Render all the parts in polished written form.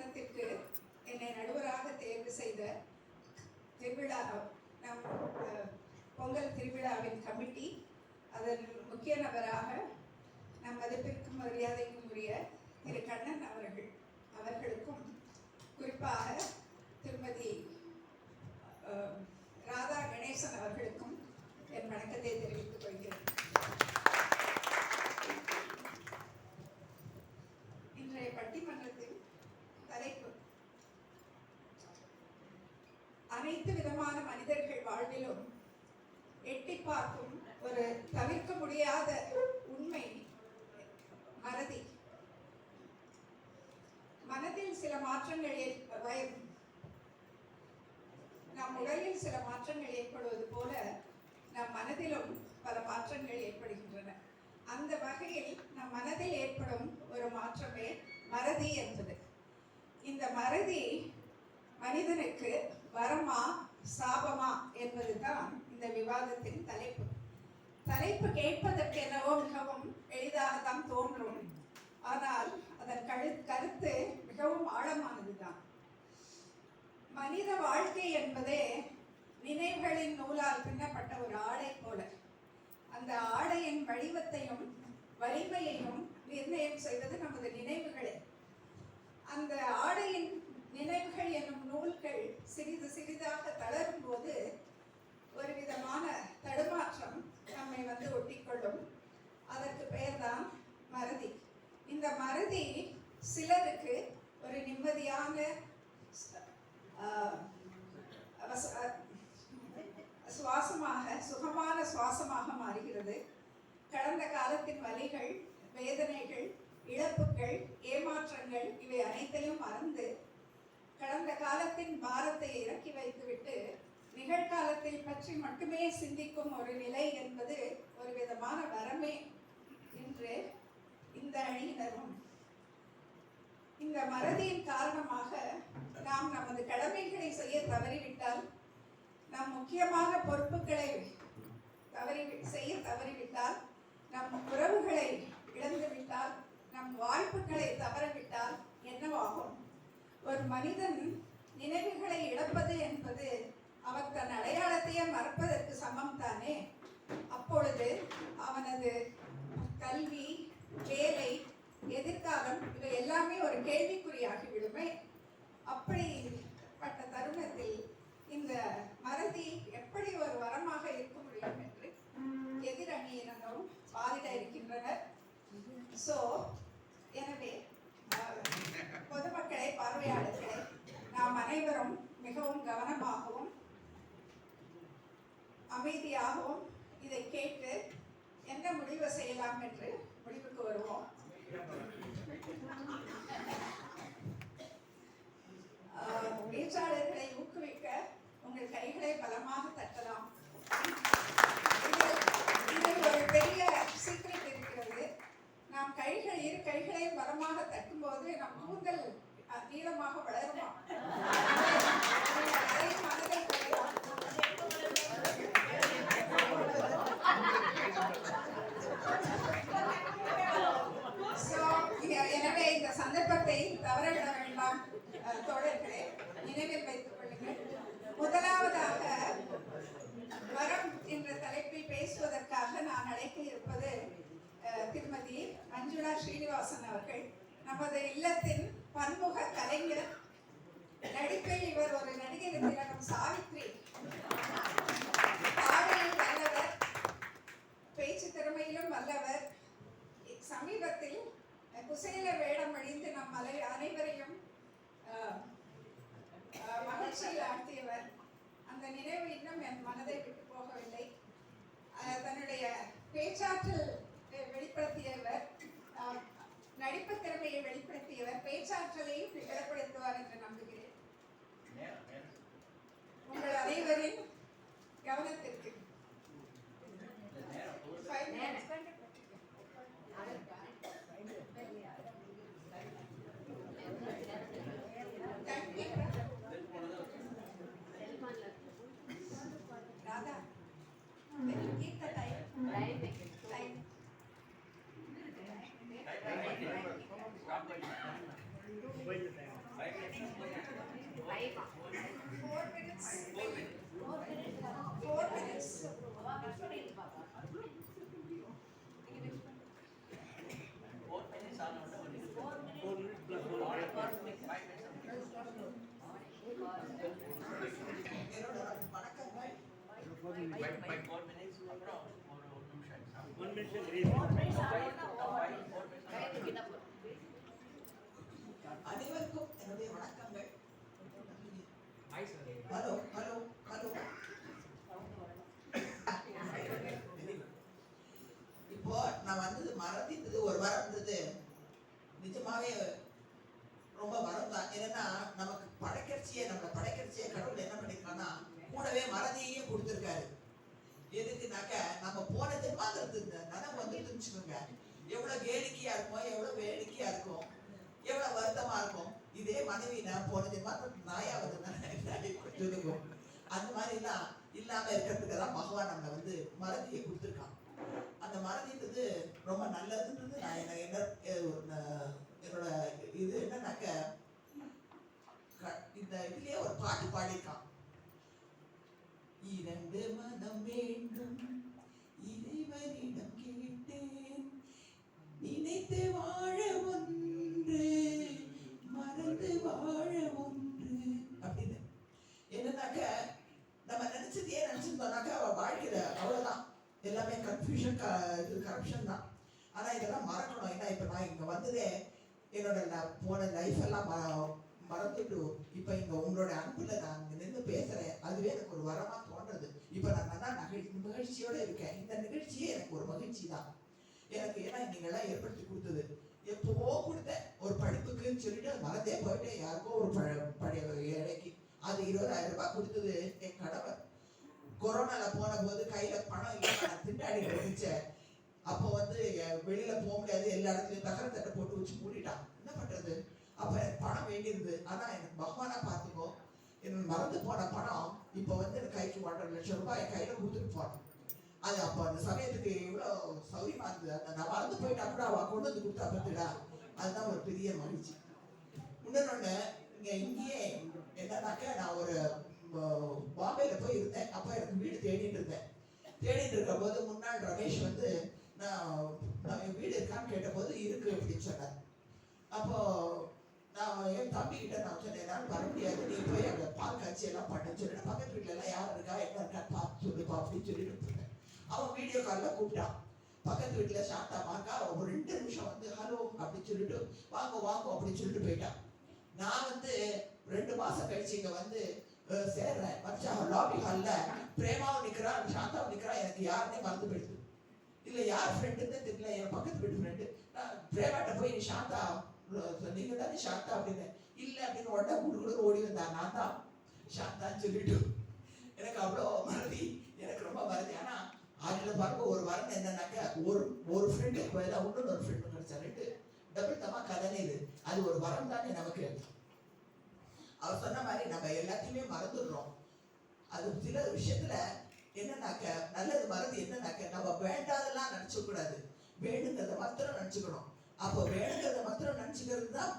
தினத்திற்கு என்னை நடுவராக தேர்வு செய்த திருவிழா நம் பொங்கல் திருவிழாவின் கமிட்டி, அதன் முக்கிய நபராக நம் மதிப்பிற்கும் மரியாதைக்கும் உரிய திரு கண்ணன் அவர்களுக்கும் குறிப்பாக திருமதி ராதா கணேசன் அவர்களுக்கும் என் வணக்கத்தை தெரிவித்துக் கொள்கிறேன். இன்றைய பட்டிமன்றத்தின் தலைப்பு அனைத்து விதமான மனிதர்கள் வாழ்விலும் எட்டி பார்க்கும் ஒரு தவிர்க்க முடியாத உண்மை மறதி. மனதில் சில மாற்றங்கள் நம் உடலில் சில மாற்றங்கள் ஏற்படுவது போல நம் மனதிலும் பல மாற்றங்கள் ஏற்படுகின்றன. அந்த வகையில் நம் மனதில் ஏற்படும் ஒரு மாற்றமே மறதி என்பது. இந்த மறதி மனிதனுக்கு வரமா சாபமா என்பதுதான் இந்த விவாதத்தின் தலைப்பு கேட்பதற்கு என்னவோ மிகவும் எளிதாகத்தான் தோன்றும். ஆனால் அதன் கருத்து மிகவும் ஆழமானதுதான். மனித வாழ்க்கை என்பதே நினைவுகளின் நூலால் பின்னப்பட்ட ஒரு ஆடை போல. அந்த ஆடையின் வடிவத்தையும் வலிமையையும் நிர்ணயம் செய்வது நமது நினைவுகளே. அந்த ஆடையின் நினைவுகள் என்னும் நூல்கள் சிறிது சிறிதாக தளரும் போது ஒரு விதமான தடுமாற்றம் நம்மை ஒட்டிக்கொள்ளும். அதற்கு பெயர்தான் மறதி. இந்த மறதி சிலருக்கு ஒரு நிம்மதியான சுகமான சுவாசமாக மாறுகிறது. கடந்த காலத்தின் வலிகள், வேதனைகள், இழப்புகள், ஏமாற்றங்கள் இவை அனைத்தையும் மறந்து கடந்த காலத்தின் பாரத்தை இறக்கி வைத்துவிட்டு நிகழ்காலத்தை பற்றி மட்டுமே சிந்திக்கும் ஒரு நிலை என்பது ஒரு விதமான வரமே என்று இந்த அணியினரும். இந்த மறதியின் காரணமாக நாம் நமது கடமைகளை செய்ய தவறிவிட்டால், நம் முக்கியமான பொறுப்புகளை செய்ய தவறிவிட்டால், நம் உறவுகளை இழந்துவிட்டால், நம் வாய்ப்புகளை தவறவிட்டால் என்னவாகும்? ஒரு மனிதன் நினைவுகளை இழப்பது என்பது அவன் தன் அடையாளத்தையே மறப்பதற்கு சமம் தானே. அப்பொழுது அவனது கல்வி, வேலை, எதிர்காலம் இவை எல்லாமே ஒரு கேள்விக்குறியாகிவிடுமே. அப்படிப்பட்ட தருணத்தில் இந்த மறதி எப்படி ஒரு வரமாக இருக்க முடியும் என்று எதிரணியினரும் வாதிட இருக்கின்றனர். எனவே பொதுமக்களை, பார்வையாளர்களை நாம் அனைவரும் மிகவும் கவனமாகவும் அமைதியாகவும் இதை கேட்டு என்ன முடிவு செய்யலாம் என்று முடிவுக்கு வருவோம். பேச்சாளர்களை ஊக்குவிக்க உங்கள் கைகளை பலமாக தட்டலாம். இதில் ஒரு பெரிய சீக்ரெட் இருக்கிறது. நாம் இரு கைகளையும் பலமாக தட்டும் போது நம் கூந்தல் நீளமாக வளருமா. எனவே இந்த சந்தர்ப்பத்தை தவறவிட வேண்டாம் தோழர்களே, நினைவில் வைத்துக் கொள்ளுங்கள். முதலாவதாக வரம் என்ற தலைப்பில் பேசுவதற்காக நான் அழைக்க இருப்பது திருமதி மஞ்சுளா ஸ்ரீனிவாசன் அவர்கள். நமது இல்லத்தின் பன்முக கலைஞர். நடிப்பில் இவர் ஒரு நடிகர் திலகம் சாவித்ரி. பாடலில் வல்லவர், பேச்சு திறமையிலும் வல்லவர். சமீபத்தில் குசேல வேடம் அணிந்து நம் அனைவரையும் மகிழ்ச்சியில் ஆழ்த்தியவர். அந்த நினைவு இன்னும் என் மனதை விட்டு போகவில்லை. தன்னுடைய பேச்சாற்றல் வெளிப்படுத்தியவர், நடிப்பு திறமையை வெளிப்படுத்தியவர், பேச்சாற்றலையும் வெளிப்படுத்துவார் என்று நம்புகிறேன். உங்கள் அனைவரின் கவனத்திற்கு Radha, when you keep the time. Stop. அனைவருக்கும் என்னுடைய வணக்கங்கள். Hello hello hello. இப்போ நான் வந்தது மறந்துட்டது ஒரு வரம்ன்றது நிஜமாவே ரொம்ப வரம் தான். என்னன்னா நமக்கு நம்மளை படைக்கிறச்சியே கடவுள் என்ன பண்ணிருக்கான்னா கூடவே மறதியையும் கொடுத்துருக்காரு. எதுக்குனாக்க நம்ம போனது பார்க்கறது நனவு வந்து தெரிஞ்சுக்கோங்க. எவ்வளவு கேளிக்கையா இருக்கும், எவ்வளவு வேடிக்கையா இருக்கும், எவ்வளவு வருத்தமா இருக்கும். இதே மனைவி நான் போனது பார்த்து நாயா வந்து அந்த மாதிரி எல்லாம் இல்லாம இருக்கிறதுக்கு தான் பகவான் நம்மளை வந்து மறதியை கொடுத்துருக்கான். அந்த மறதின்றது ரொம்ப நல்லதுன்றது நான் என்னோட இது என்னன்னாக்க இந்த இதுலயே ஒரு பாட்டு பாடியிருக்கான். இரண்டு மனம் வேண்டும் இறைவனிடம் கேட்டேன், நினைத்து வாழ ஒன்று மறந்து வாழ ஒன்று அப்படின்னு. என்னன்னாக்க நம்ம நினைச்சதையே நினைச்சிருந்தோம்னாக்க வாழ்க்கையில அவ்வளவுதான், எல்லாமே கன்ஃபியூஷன் கரப்ஷன் தான். ஆனா இதெல்லாம் மறக்கணும். ஏன்னா இப்ப நான் இங்க வந்ததே என்னோட போன லைஃப் எல்லாம் மறந்துட்டு இப்ப இங்க உங்களோட அன்புல நான் நின்று பேசுறேன். அதுவே எனக்கு ஒரு வரமா தோன்றது. இப்ப நான் நல்லா மகிழ்ச்சியோட இருக்கேன். இந்த நிகழ்ச்சியே எனக்கு ஒரு மகிழ்ச்சி தான் எனக்கு. ஏன்னா நீங்க எல்லாம் ஏற்படுத்தி கொடுத்தது எப்பவோ கொடுத்த ஒரு படிப்புக்குன்னு சொல்லிட்டு மறந்தே போயிட்டேன். யாருக்கோ ஒரு பழைய இடைக்கு அது 20,000 ரூபாய் கொடுத்தது என் கணவர். கொரோனால போன போது கையில பணம் இல்லை, திண்டாடி இருந்துச்சேன். அப்போ வந்து வெளியில போக முடியாது, எல்லா இடத்துலயும் தகர தட்டை போட்டு வச்சு மூடிட்டான். என்ன பண்றது? அப்ப எனக்கு பணம் வேண்டியிருந்தது. ஆனா எனக்கு பகவானா பார்த்துக்கோ, எனக்கு மறந்து போன பணம் இப்போ வந்து எனக்கு கைக்கு 1.5 லட்சம் ரூபாய் என் கையில கொடுத்துட்டு போனோம். அது அப்போ அந்த சமயத்துக்கு எவ்வளவு சௌரியமா இருந்தது. அந்த நான் மறந்து போயிட்டா கூட அவ கொண்டு வந்து கொடுத்தா பத்துடா, அதுதான் ஒரு பெரிய மகிழ்ச்சி. இன்னொன்னு இங்கேயே என்னன்னாக்க நான் ஒரு பாம்பேல போய் இருந்தேன். அப்ப எனக்கு வீடு தேடிட்டு இருந்தேன். தேடிட்டு இருக்க போது முன்னாள் ரமேஷ் வந்து நான் வீடு இருக்கான்னு கேட்ட போது இருக்கு அப்படின்னு சொன்னார். அப்போ நான் என் தம்பி கிட்ட நான் சொன்னேன், என்னால் வர முடியாது, நீ போய் அங்கே பால் காட்சி எல்லாம் பண்ணுன்னு சொல்லிட்டு பக்கத்து வீட்டுல எல்லாம் யார் இருக்கா என்ன இருக்கான்னு பார்த்து சொல்லுப்பா அப்படின்னு சொல்லிட்டு இருந்தேன். அவன் வீடியோ காலில் கூப்பிட்டான். பக்கத்து வீட்டுல சாப்பிட்டா மாக்கா ஒரு 2 நிமிஷம் வந்து ஹலோ அப்படின்னு சொல்லிட்டு வாங்க வாங்க அப்படின்னு சொல்லிட்டு போயிட்டான். நான் வந்து 2 மாசம் கழிச்சு இங்க வந்து சேர்றேன். மச்சா லாபி ஹால்ல பிரேமாவும் நிக்கிறா, சாந்தாவும் நிக்கிறா. எனக்கு யாருன்னே மறந்து போயிடுது. இல்ல யார் ஃப்ரெண்டுன்னு தெரியல, என் பக்கத்து வீட்டு ஃப்ரெண்டு. நான் பிரேமாட்ட போய் நீ சாந்தா நீங்க தானே சாந்தா அப்படின்னு. இல்ல அப்படின்னு உடனே குடுக்குறது ஓடி வந்தா. நான் தான் சாந்தான்னு சொல்லிட்டு எனக்கு அவ்வளோ மறதி, எனக்கு ரொம்ப மறதி. ஆனா அதுல பாருங்க ஒரு வரணும் என்னன்னாக்க ஒரு ஃப்ரெண்டுக்கு பதிலாக இன்னொரு ஒரு ஃப்ரெண்டு கிடைச்சா 2 டபுள் தமா கதனே இது. அது ஒரு வரம் தானே நமக்கு. அவர் சொன்ன மாதிரி நம்ம எல்லாத்தையுமே மறந்துடுறோம். அது சில விஷயத்துல என்னன்னாக்க நல்லது மறந்து என்னன்னாக்க நம்ம வேண்டாதெல்லாம் நினைச்ச கூடாது, வேணுங்கிறத மாத்திரம் நினைச்சுக்கணும். அப்போ வேணுங்கிறத மாத்திரம் நினைச்சுக்கிறது தான்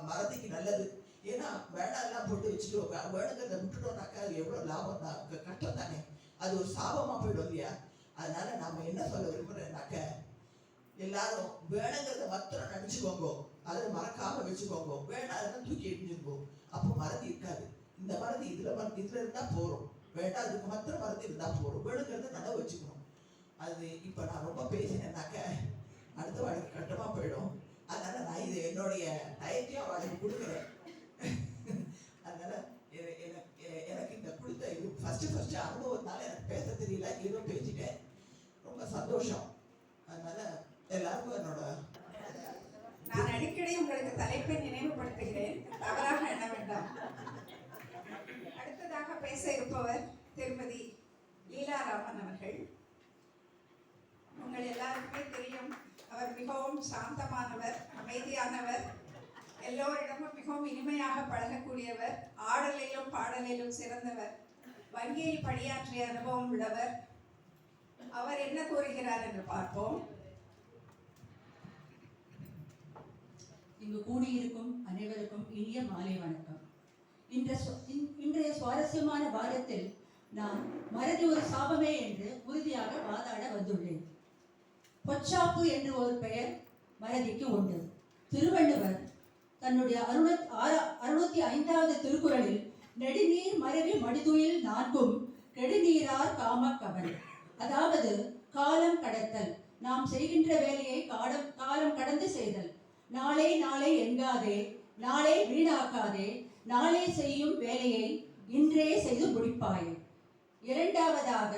மறதிக்கு நல்லது. ஏன்னா வேண்டாதெல்லாம் போட்டு வச்சுட்டு வேணுங்கிறத விட்டுட்டோம்னாக்கா அது எவ்வளவு லாபம் தான், கஷ்டம் தானே, அது ஒரு சாபமா போயிடும் இல்லையா. அதனால நாம என்ன சொல்ல விரும்புறேன்னாக்க எல்லாரும் வேணுங்கிறத மாத்திரம் நினைச்சுக்கோங்க, அதை மறக்காம வச்சுக்கோங்க. வேண்டாதெல்லாம் தூக்கி எரிஞ்சுக்கோ, அப்போ மறதி இருக்காது. இந்த மறதி இதுல இருந்தா போறோம், வேண்டாதுக்கு மாத்திரம் மறதி இருந்தா போறோம். வேணுங்கிறத நல்லா வச்சுக்கணும். அது இப்ப நான் ரொம்ப பேசினேன்னாக்க அடுத்த வாழ்க்கை கட்டமா போயிடும். அதனால நான் இது என்னுடைய டயத்தையும் அவளுக்கு கொடுக்குறேன். அதனால எனக்கு இந்த கொடுத்த இது ஃபர்ஸ்ட் அனுபவத்தினால எனக்கு பேச தெரியல, ஏதோ பேசிட்டேன். ரொம்ப சந்தோஷம். அதனால எல்லாருக்கும் என்னோட நான் அடிக்கடி உங்களுக்கு தலைப்பை நினைவுபடுத்துகிறேன், தவறாக எண்ண வேண்டாம். அடுத்ததாக பேச இருப்பவர் திருமதி லீலாராமன் அவர்கள். உங்கள் எல்லாருக்குமே தெரியும், அவர் மிகவும் சாந்தமானவர், அமைதியானவர், எல்லோரிடமும் மிகவும் இனிமையாக பழகக்கூடியவர், ஆடலிலும் பாடலிலும் சிறந்தவர், வங்கியில் பணியாற்றிய அனுபவம் உள்ளவர். அவர் என்ன கூறுகிறார் என்று பார்ப்போம். இங்கு கூடியிருக்கும் அனைவருக்கும் இனிய மாலை வணக்கம். இன்றைய சுவாரஸ்யமான வாரத்தில் நான் மறதி ஒரு சாபமே என்று உறுதியாக வாதாட வந்துள்ளேன். பொச்சாப்பு என்று ஒரு பெயர் மறதிக்கு உண்டு. திருவள்ளுவர் தன்னுடைய 605வது திருக்குறளில் நெடுநீர் மறவி மடிதுயில் நான்கும் கெடுநீரார் காமக்கவன், அதாவது காலம் கடத்தல், நாம் செய்கின்ற வேலையை காலம் கடந்து செய்தல், நாளை நாளை என்காதே, நாளை வீணாக்காதே, நாளை செய்யும் வேலையை இன்றே செய்து முடிப்பாய். இரண்டாவதாக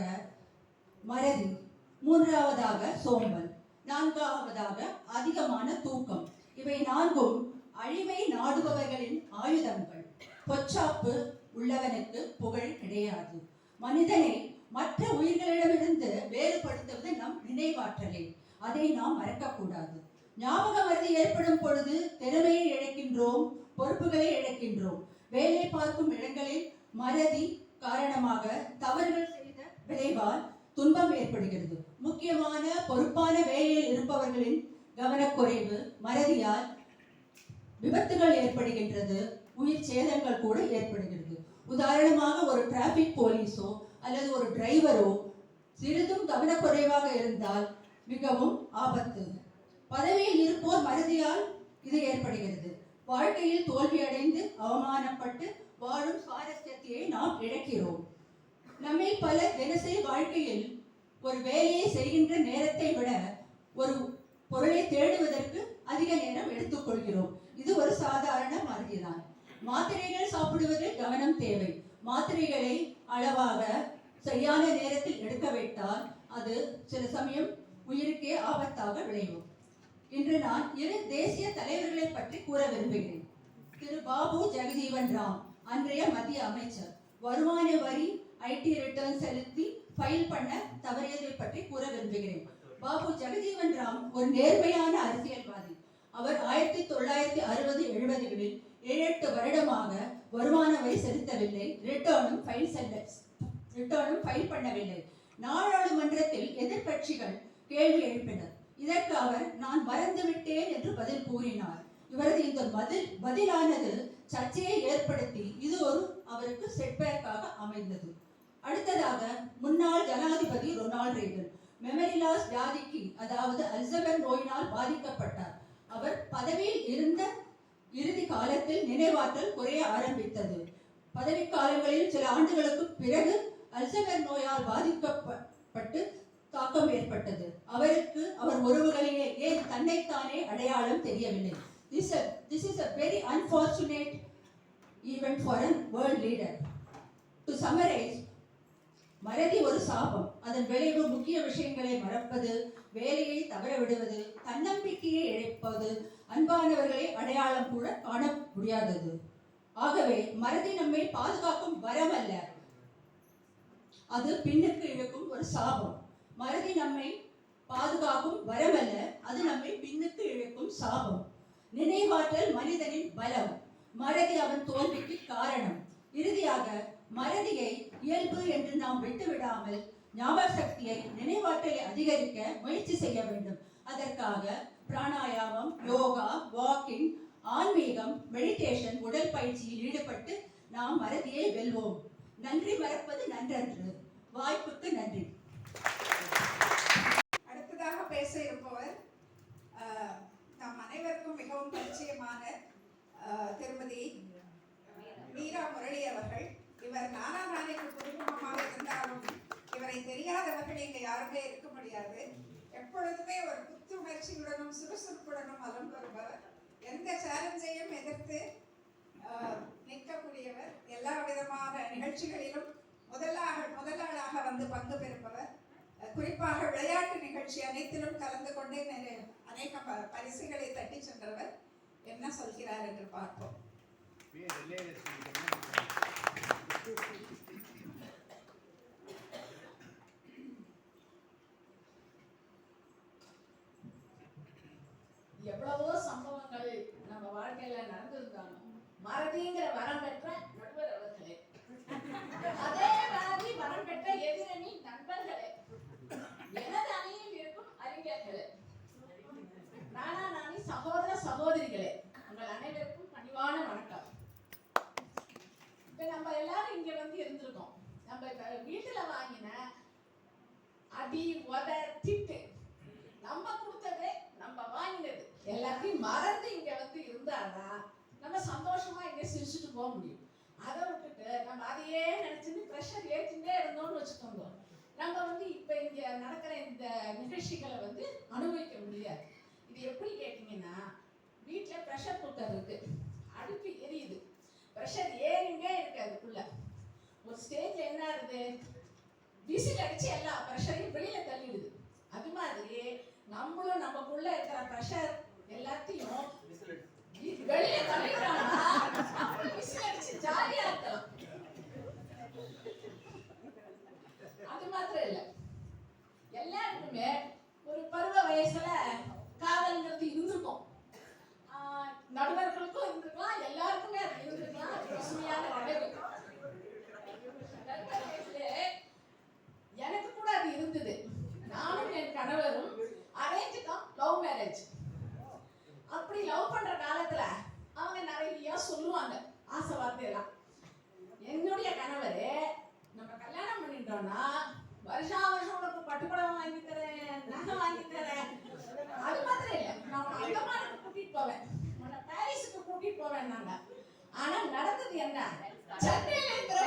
மறதி, மூன்றாவதாக சோம்பல், நான்காவதாக அதிகமான தூக்கம். இவை நான்கும் அழிவை நாடுபவர்களின் ஆயுதங்கள். பொச்சாப்பு உள்ளவனுக்கு புகழ் கிடையாது. மனிதனை மற்ற உயிர்களிடமிருந்து வேறுபடுத்துவது நம் நினைவாற்றலை. அதை நாம் மறக்கக்கூடாது. ஞாபக மறதி ஏற்படும் பொழுது திறமையை இழக்கின்றோம், பொறுப்புகளை இழக்கின்றோம். வேலை பார்க்கும் இடங்களில் மறதி காரணமாக தவறுகள் செய்த விளைவால் துன்பம் ஏற்படுகிறது. முக்கியமான பொறுப்பான வேலையில் இருப்பவர்களின் கவனக்குறைவு மறதியால் விபத்துகள் ஏற்படுகின்றது, உயிர் சேதங்கள் கூட ஏற்படுகிறது. உதாரணமாக ஒரு டிராபிக் போலீஸோ அல்லது ஒரு டிரைவரோ சிறிதும் கவனக்குறைவாக இருந்தால் மிகவும் ஆபத்து. பதவியில் இருப்போர் மறதியால் இது ஏற்படுகிறது. வாழ்க்கையில் தோல்வியடைந்து அவமானப்பட்டு வாழும் சுவாரஸ்யத்தையை நாம் இழக்கிறோம். நம்மை பல தினசரி வாழ்க்கையில் ஒரு வேலையை செய்கின்ற நேரத்தை விட ஒரு பொருளை தேடுவதற்கு அதிக நேரம் எடுத்துக்கொள்கிறோம். இது ஒரு சாதாரண மறதிதான். மாத்திரைகள் சாப்பிடுவதில் கவனம் தேவை. மாத்திரைகளை அளவாக சரியான நேரத்தில் எடுக்கவிட்டால் அது சில சமயம் உயிருக்கே ஆபத்தாக விளையும். இன்று நான் 2 தேசிய தலைவர்களை பற்றி கூற விரும்புகிறேன். திரு பாபு ஜெகஜீவன் ராம், அன்றைய மத்திய அமைச்சர், வருமான வரி ஐடி ரிட்டர்ன் செலுத்தி ஃபைல் பண்ண தவறியதை பற்றி கூற விரும்புகிறேன். பாபு ஜெகஜீவன் ராம் ஒரு நேர்மையான அரசியல்வாதி. அவர் 1960-70களில் 7-8 வருடமாக வருமான வரி செலுத்தவில்லை, ரிட்டர்னும் ஃபைல் பண்ணவில்லை. நாடாளுமன்றத்தில் எதிர்கட்சிகள் கேள்வி எழுப்பினர். இதற்கு அவர் நான் மறந்துவிட்டேன் என்று பதில் கூறினார். இவரது இந்த பதிலானது சர்ச்சையை ஏற்படுத்தி இது அவருக்கு செட்பேக்காக அமைந்தது. அடுத்ததாக முன்னாள் ஜனாதிபதி ரொனால்ட் ரீகன் மெமரி லாஸ் வியாதிக்கு, அதாவது அல்சைமர் நோயினால் பாதிக்கப்பட்டார். அவர் பதவியில் இருந்த இறுதி காலத்தில் நினைவாற்றல் குறைய ஆரம்பித்தது. பதவி காலங்களில் சில ஆண்டுகளுக்கு பிறகு அல்சைமர் நோயால் பாதிக்கப்பட்டு தாக்கம் ஏற்பட்டது. அவருக்கு அவர் உறவுகளையே ஏன் தன்னைத்தானே அடையாளம் தெரியவில்லை. This is a very unfortunate event for a world leader. To summarize, மறதி ஒரு சாபம். அதன் விளைவு முக்கிய விஷயங்களை மறப்பது, வேலையை தவற விடுவது, தன்னம்பிக்கையை இழப்பது, அன்பானவர்களை அடையாளம் கூட காண முடியாதது. ஆகவே மறதி நம்மை பாதுகாக்கும் வரம் அல்ல, அது பின்னுக்கு இழுக்கும் ஒரு சாபம். மறதி நம்மை பாதுகாக்கும் வரமல்ல, அது நம்மை பின்னுக்கு இழுக்கும் சாபம். நினைவாற்றல் மனிதனின் பலம், மறதி அவன் தோல்விக்கு காரணம். இறுதியாக மறதியை இயல்பு என்று நாம் விட்டுவிடாமல் ஞாபக சக்தியை, நினைவாற்றலை அதிகரிக்க முயற்சி செய்ய வேண்டும். அதற்காக பிராணாயாமம், யோகா, வாக்கிங், ஆன்மீகம், மெடிடேஷன், உடற்பயிற்சியில் ஈடுபட்டு நாம் மறதியை வெல்வோம். நன்றி மறப்பது நன்றன்று. வாய்ப்புக்கு நன்றி. அடுத்ததாக பேச இருப்பவர் நம் அனைவருக்கும் மிகவும் பரிச்சயமான திருமதி மீரா முரளி அவர்கள். இவர் நானாக்கு குடும்பமாக இருந்தாலும் இவரை தெரியாதவர்கள் இங்கே யாருமே இருக்க முடியாது. எப்பொழுதுமே ஒரு புத்துணர்ச்சியுடனும் சுறுசுறுப்புடனும் வலம் வருபவர். எந்த சேலஞ்சையும் எதிர்த்து நிற்கக்கூடியவர். எல்லா விதமான நிகழ்ச்சிகளிலும் முதலாளாக வந்து பங்கு பெறுபவர். குறிப்பாக விளையாட்டு நிகழ்ச்சி அனைத்திலும் கலந்து கொண்டே அநேக பரிசுகளை தட்டி சென்றவர். என்ன சொல்கிறார் என்று பார்ப்போம். எவ்வளவோ சம்பவங்கள் நம்ம வாழ்க்கையில நடந்திருந்தாலும் மறதிங்கிற வரம் பெற்ற நடுவர் அவர்களே, அதே மாதிரி வரம் பெற்ற எதிரணி நண்பர்களே, எனது அணியில் இருக்கும் அறிஞர்களே, நானா நானி சகோதர சகோதரிகளே, உங்கள் அனைவருக்கும் பணிவான பணிவான வணக்கம். இப்ப நம்ம எல்லாரும் இங்க வந்து இருந்திருக்கோம். நம்ம வீட்டுல வாங்கின அடி உத திட்டு நம்ம கொடுத்தது நம்ம வாங்கினது எல்லாத்தையும் மறந்து இங்க வந்து இருந்தாதான் நம்ம சந்தோஷமா இங்க சிரிச்சுட்டு போக முடியும். அதை விட்டுட்டு நம்ம அதையே நினைச்சுட்டு ப்ரெஷர் ஏற்றிட்டே இருந்தோம்னு வச்சுக்கோங்க, நம்ம வந்து இப்ப இங்க நடக்கிற இந்த நிகழ்ச்சிகளை வந்து அனுபவிக்க முடியாது. இது எப்படி கேட்டீங்கன்னா, வீட்டுல ப்ரெஷர் குக்கர் இருக்கு, அடுப்பு எரியுது, ப்ரெஷர் ஏறிங்கே இருக்கு. அதுக்குள்ள ஒரு ஸ்டேஜ்ல என்ன ஆகுது, விசில் அடிச்சு எல்லா ப்ரெஷரையும் வெளியில தள்ளிடுது. அது மாதிரி நம்மளும் நமக்குள்ள இருக்கிற ப்ரெஷர் எல்லாத்தையும் வெளியில தள்ளிட்டோம்னா விசில் அடிச்சு ஜாலியா இருக்கலாம். அது மாத்திரம் இல்ல, எல்லாருக்குமே ஒரு பருவ வயசுல காதல்ங்கிறது இருந்திருக்கும். நடுவர்களுக்கும் இருந்திருக்கலாம், எல்லாருக்குமே அது இருந்திருக்கலாம். அது பசுமையான நினைவு. எனக்கு கூட அது இருந்தது. நானும் என் கணவரும் அரேஞ்ச் கம் லவ் மேரேஜ். அப்படி லவ் பண்ற காலத்துல அவங்க நிறைய சொல்லுவாங்க ஆசை வார்த்தையெல்லாம். என்னுடைய கணவரே நம்ம கல்யாணம் பண்ணிட்டோம்னா வருஷா வருஷம் உனக்கு பட்டுப்படவை வாங்கி தரேன், நகை வாங்கி தரேன். அது மாத்திரம் இல்ல, நான் அந்தமானுக்கு கூட்டிட்டு போவேன், உன்னை பாரிஸுக்கு கூட்டிட்டு போவேன் நாங்க. ஆனா நடந்தது என்ன, சென்னையில இருக்கிற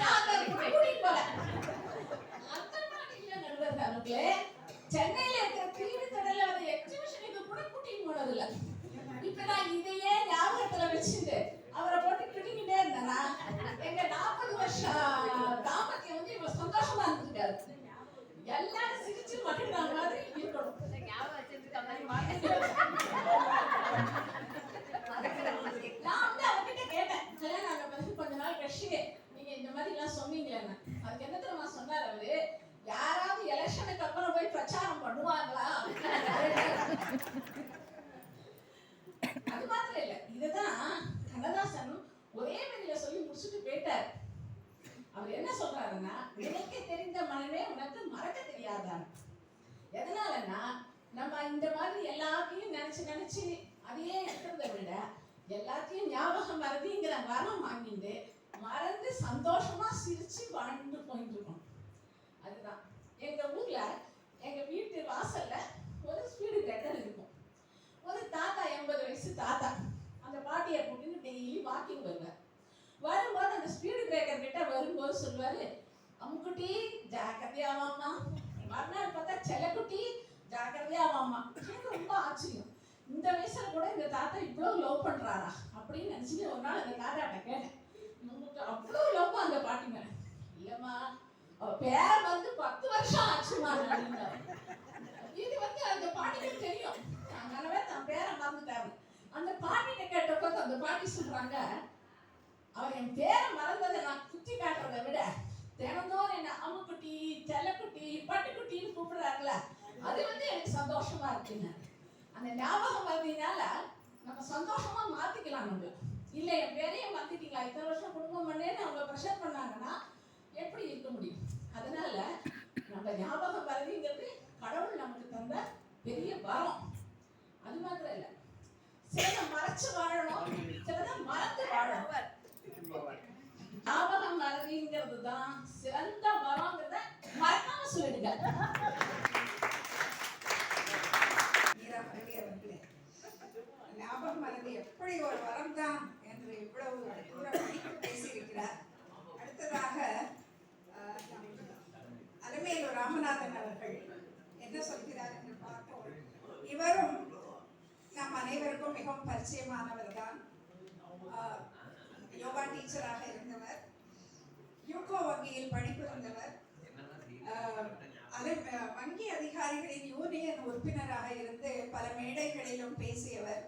பாரிஸ் கூட்டிட்டு போல. அந்தமான் இல்ல நடுவர்களே, சென்னையில இருக்கிற தீவு கடல்ல அந்த எக்ஸிபிஷனுக்கு கூட கூட்டிட்டு போனது இல்ல. இப்ப நான் இதையே ஞாபகத்துல வச்சுட்டு அவரை போட்டு கிட்டிக்கிட்டே இருந்தேன்னா எங்க 40 வருஷம் தாம்பத்தியம் வந்து இவ்வளவு சந்தோஷமா இருந்திருக்காரு. எல்லாரும் சிரிச்சு மகிழ்ற மாதிரி இருக்கணும். நான் வந்து அவர்கிட்ட கேட்டேன், கல்யாணம் ஆன பிறகு கொஞ்ச நாள் கழிச்சு நீங்க இந்த மாதிரி எல்லாம் சொன்னீங்களேன்னு. அதுக்கு என்ன தெரியுமா சொன்னார் அவரு, யாராவது எலெக்ஷனுக்கு அப்புறம் போய் பிரச்சாரம் பண்ணுவாங்களா? அது மாத்திரம் இல்ல, இதுதான் கண்ணதாசன் ஒரே வரியில சொல்லி முடிச்சுட்டு போயிட்டார். அவர் என்ன சொல்றாருன்னா, நினைக்க தெரிந்த மனமே உனக்கு மறக்க தெரியாதான். எதனாலன்னா, நம்ம இந்த மாதிரி எல்லாத்தையும் நினைச்சு அதையே இருக்கிறத விட எல்லாத்தையும் ஞாபகம் மறதிங்கிற வரம் வாங்கிட்டு மறந்து சந்தோஷமா சிரிச்சு வாழ்ந்து போயிட்டு இருக்கோம். அதுதான் எங்க ஊர்ல எங்க வீட்டு வாசல்ல ஒரு ஸ்பீடு பிரேக்கர் இருக்கும். ஒரு தாத்தா, 80 வயசு தாத்தா, அந்த பாட்டியை கூட்டிட்டு டெய்லி வாக்கிங் வருவார். வரும்போது அந்த ஸ்பீடு பிரேக்கர் கிட்ட வரும்போது சொல்லுவாரு, அம்முக்குட்டி ஜாக்கிரதையாவாம்மா. மறுநாள் பார்த்தா செல்லக்குட்டி ஜாக்கிரதையாவாம்மா. எனக்கு ரொம்ப ஆச்சரியம், இந்த வயசுல கூட இந்த தாத்தா இவ்வளவு லவ் பண்றாரா அப்படின்னு நினைச்சுட்டு ஒரு நாள் அந்த தாத்தாட்ட கேட்டேன், உங்களுக்கு அவ்வளவு லவ் அந்த பாட்டி மேல? இல்லம்மா, பேர் வந்து 10 வருஷம் ஆச்சுமா. இது வந்து அந்த பாட்டிக்கு தெரியும், அதனாலவே தன் பேரை மறந்துட்டாரு. அந்த பாட்டிட்ட கேட்டப்போ அந்த பாட்டி சொல்றாங்க, அவர் என் பேரை மறந்ததை நான் குத்தி காட்டுறதை விட தினந்தோறும் என்ன அம்முக்குட்டி, செல்லக்குட்டி, பட்டுக்குட்டின்னு கூப்பிடுறாருல, அது வந்து எனக்கு சந்தோஷமா இருக்குங்க. அந்த ஞாபகம் வந்ததுனால நம்ம சந்தோஷமா மாத்திக்கலாம். நம்ம இல்ல என் பேரையே மாத்திட்டீங்களா, இத்தனை வருஷம் குடும்பம் பண்ணேன்னு அவங்க ப்ரெஷர் பண்ணாங்கன்னா எப்படி இருக்க முடியும்? அதனால நம்ம ஞாபகம் வருதுங்கிறது கடவுள் நமக்கு தந்த பெரிய வரம். அது மாத்திரம் இல்ல, சிலதை மறைச்சு வாழணும், சிலதை மறந்து வாழணும். ஞாபகம் மறதிங்கிறது தான் சிறந்த வரங்கிறத மறக்காம சொல்லிடுங்க. ஞாபகம் மறதி எப்படி ஒரு வரம் தான் என்று இவ்வளவு தூரம் பேசியிருக்கிறார். அடுத்ததாக அலமேலு ராமநாதன் அவர்கள் என்ன சொல்கிறார் என்று பார்ப்போம். இவரும் நம் அனைவருக்கும் மிகவும் பரிச்சயமானவர் தான். யோகா டீச்சராக இருந்தவர், யூகோ வங்கியில் பணிபுரிந்தவர், வங்கி அதிகாரிகளின் யூனியன் உறுப்பினராக இருந்து பல மேடைகளிலும் பேசியவர்.